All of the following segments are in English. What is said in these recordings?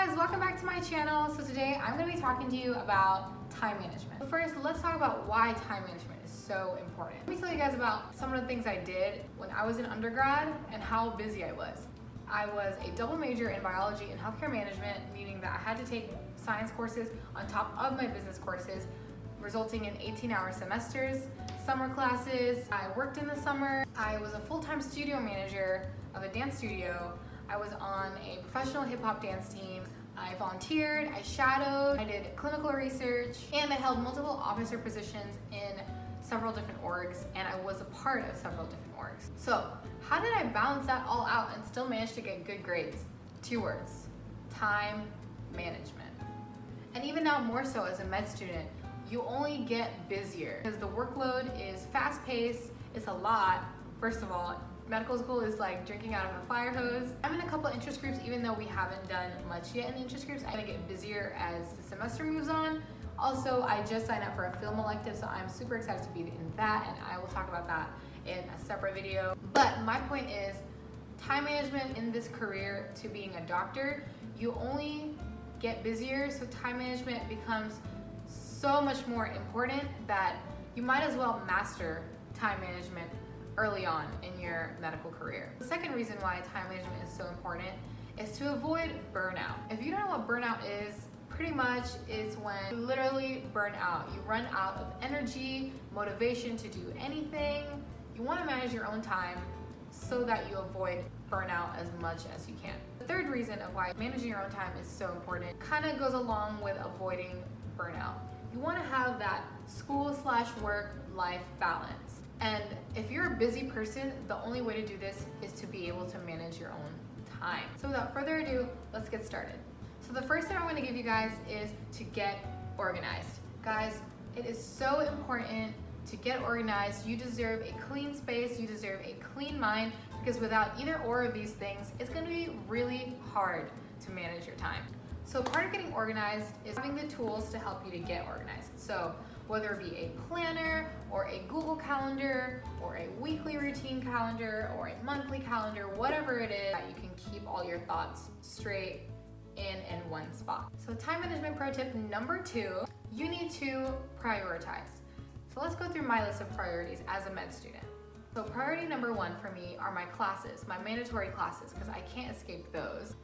guys, welcome back to my channel. So today I'm going to be talking to you about time management. But first, let's talk about why time management is so important. Let me tell you guys about some of the things I did when I was in undergrad and how busy I was. I was a double major in biology and healthcare management, meaning that I had to take science courses on top of my business courses, resulting in 18-hour semesters, summer classes. I worked in the summer. I was a full-time studio manager of a dance studio. I was on a professional hip-hop dance team. I volunteered, I shadowed, I did clinical research, and I held multiple officer positions in several different orgs, and I was a part of several different orgs. So how did I balance that all out and still manage to get good grades? 2 words: time management. And even now more so as a med student, you only get busier because the workload is fast-paced, it's a lot. First of all, medical school is like drinking out of a fire hose. I'm in a couple interest groups, even though we haven't done much yet in the interest groups. I'm gonna get busier as the semester moves on. Also, I just signed up for a film elective, so I'm super excited to be in that, and I will talk about that in a separate video. But my point is, time management in this career to being a doctor, you only get busier, so time management becomes so much more important that you might as well master time management early on in your medical career. The second reason why time management is so important is to avoid burnout. If you don't know what burnout is, pretty much is when you literally burn out. You run out of energy, motivation to do anything. You want to manage your own time so that you avoid burnout as much as you can. The third reason of why managing your own time is so important kind of goes along with avoiding burnout. You want to have that school/work-life balance. And if you're a busy person, the only way to do this is to be able to manage your own time. So without further ado, let's get started. So the first thing I'm going to give you guys is to get organized. Guys, it is so important to get organized. You deserve a clean space, you deserve a clean mind, because without either or of these things, it's going to be really hard to manage your time. So part of getting organized is having the tools to help you to get organized. So whether it be a planner or a Google Calendar or a weekly routine calendar or a monthly calendar, whatever it is, that you can keep all your thoughts straight in one spot. So time management pro tip number 2, you need to prioritize. So let's go through my list of priorities as a med student. So priority number 1 for me are my classes, my mandatory classes, because I can't escape those.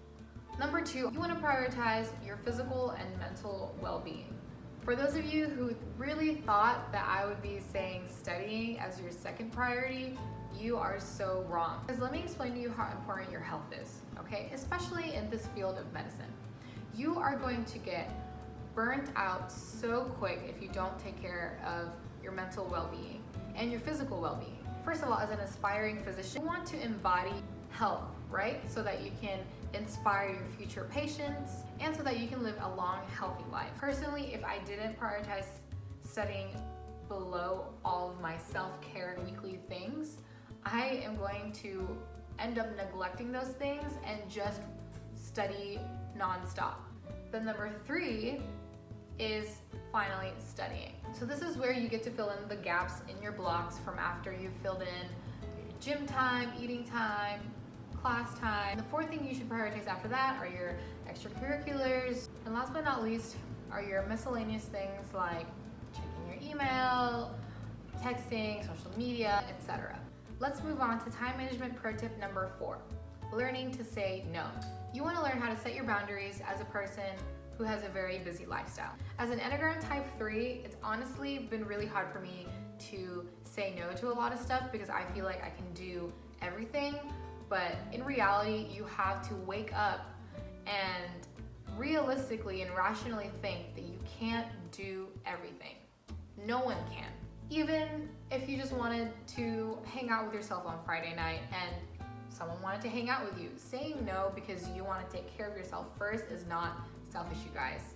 Number 2, you want to prioritize your physical and mental well-being. For those of you who really thought that I would be saying studying as your second priority, you are so wrong. Because let me explain to you how important your health is, okay? Especially in this field of medicine. You are going to get burnt out so quick if you don't take care of your mental well-being and your physical well-being. First of all, as an aspiring physician, you want to embody health, right? So that you can inspire your future patients and so that you can live a long, healthy life. Personally, if I didn't prioritize studying below all of my self-care and weekly things, I am going to end up neglecting those things and just study nonstop. Then number 3 is finally studying. So this is where you get to fill in the gaps in your blocks from after you've filled in your gym time, eating time, class time. The 4th thing you should prioritize after that are your extracurriculars. And last but not least are your miscellaneous things like checking your email, texting, social media, etc. Let's move on to time management pro tip number 4, learning to say no. You want to learn how to set your boundaries as a person who has a very busy lifestyle. As an Enneagram type 3, it's honestly been really hard for me to say no to a lot of stuff because I feel like I can do everything. But in reality, you have to wake up and realistically and rationally think that you can't do everything. No one can. Even if you just wanted to hang out with yourself on Friday night and someone wanted to hang out with you, saying no because you want to take care of yourself first is not selfish, you guys.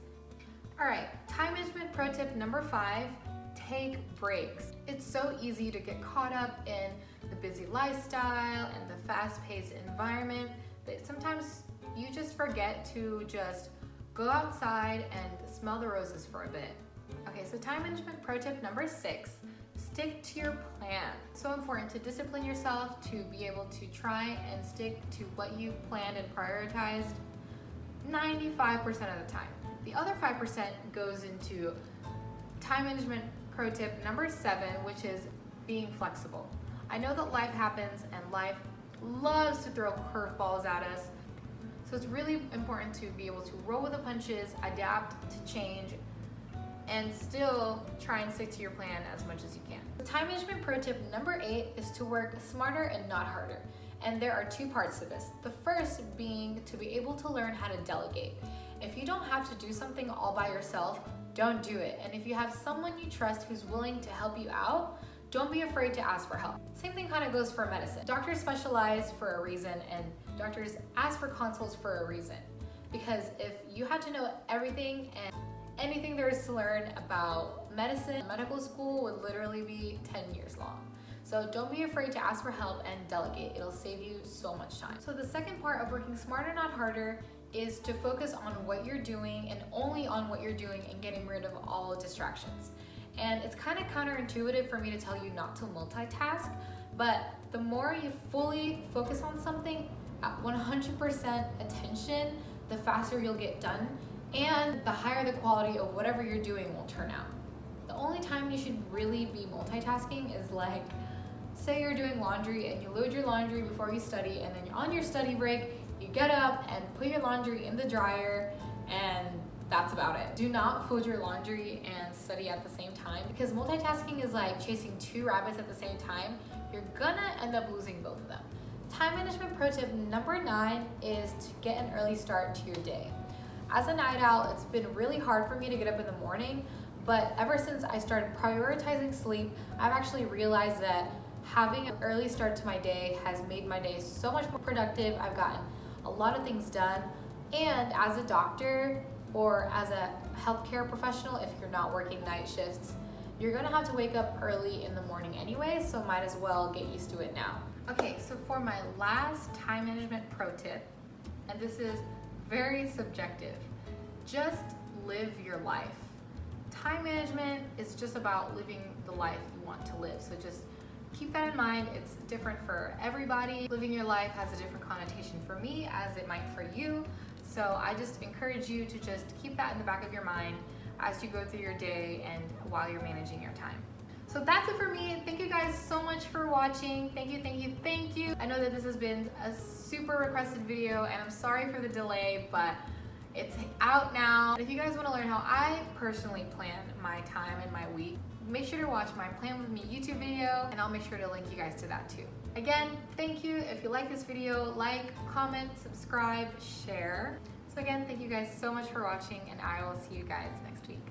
All right, time management pro tip number 5, take breaks. It's so easy to get caught up in the busy lifestyle and the fast-paced environment that sometimes you just forget to just go outside and smell the roses for a bit. Okay, so time management pro tip number 6, stick to your plan. It's so important to discipline yourself to be able to try and stick to what you planned and prioritized. 95% of the time. The other 5% goes into time management pro tip number 7, which is being flexible. I know that life happens and life loves to throw curveballs at us. So it's really important to be able to roll with the punches, adapt to change, and still try and stick to your plan as much as you can. The time management pro tip number 8 is to work smarter and not harder. And there are 2 parts to this. The first being to be able to learn how to delegate. If you don't have to do something all by yourself, don't do it. And if you have someone you trust who's willing to help you out, don't be afraid to ask for help. Same thing kind of goes for medicine. Doctors specialize for a reason, and doctors ask for consults for a reason. Because if you had to know everything and anything there is to learn about medicine, medical school would literally be 10 years long. So don't be afraid to ask for help and delegate. It'll save you so much time. So the second part of working smarter, not harder, is to focus on what you're doing and only on what you're doing and getting rid of all distractions. And it's kind of counterintuitive for me to tell you not to multitask, but the more you fully focus on something at 100% attention, the faster you'll get done and the higher the quality of whatever you're doing will turn out. The only time you should really be multitasking is like, say you're doing laundry and you load your laundry before you study, and then you're on your study break, you get up and put your laundry in the dryer, and that's about it. Do not fold your laundry and study at the same time, because multitasking is like chasing 2 rabbits at the same time. You're gonna end up losing both of them. Time management pro tip number 9 is to get an early start to your day. As a night owl, it's been really hard for me to get up in the morning, but ever since I started prioritizing sleep, I've actually realized that having an early start to my day has made my day so much more productive. I've gotten a lot of things done, and as a doctor or as a healthcare professional, if you're not working night shifts, you're gonna have to wake up early in the morning anyway, so might as well get used to it now. Okay, so for my last time management pro tip, and this is very subjective, just live your life. Time management is just about living the life you want to live, so just keep that in mind. It's different for everybody. Living your life has a different connotation for me as it might for you. So I just encourage you to just keep that in the back of your mind as you go through your day and while you're managing your time. So that's it for me. Thank you guys so much for watching. Thank you, thank you, thank you. I know that this has been a super requested video and I'm sorry for the delay, but it's out now. If you guys want to learn how I personally plan my time and my week, make sure to watch my Plan With Me YouTube video, and I'll make sure to link you guys to that too. Again, thank you. If you like this video, like, comment, subscribe, share. So again, thank you guys so much for watching, and I will see you guys next week.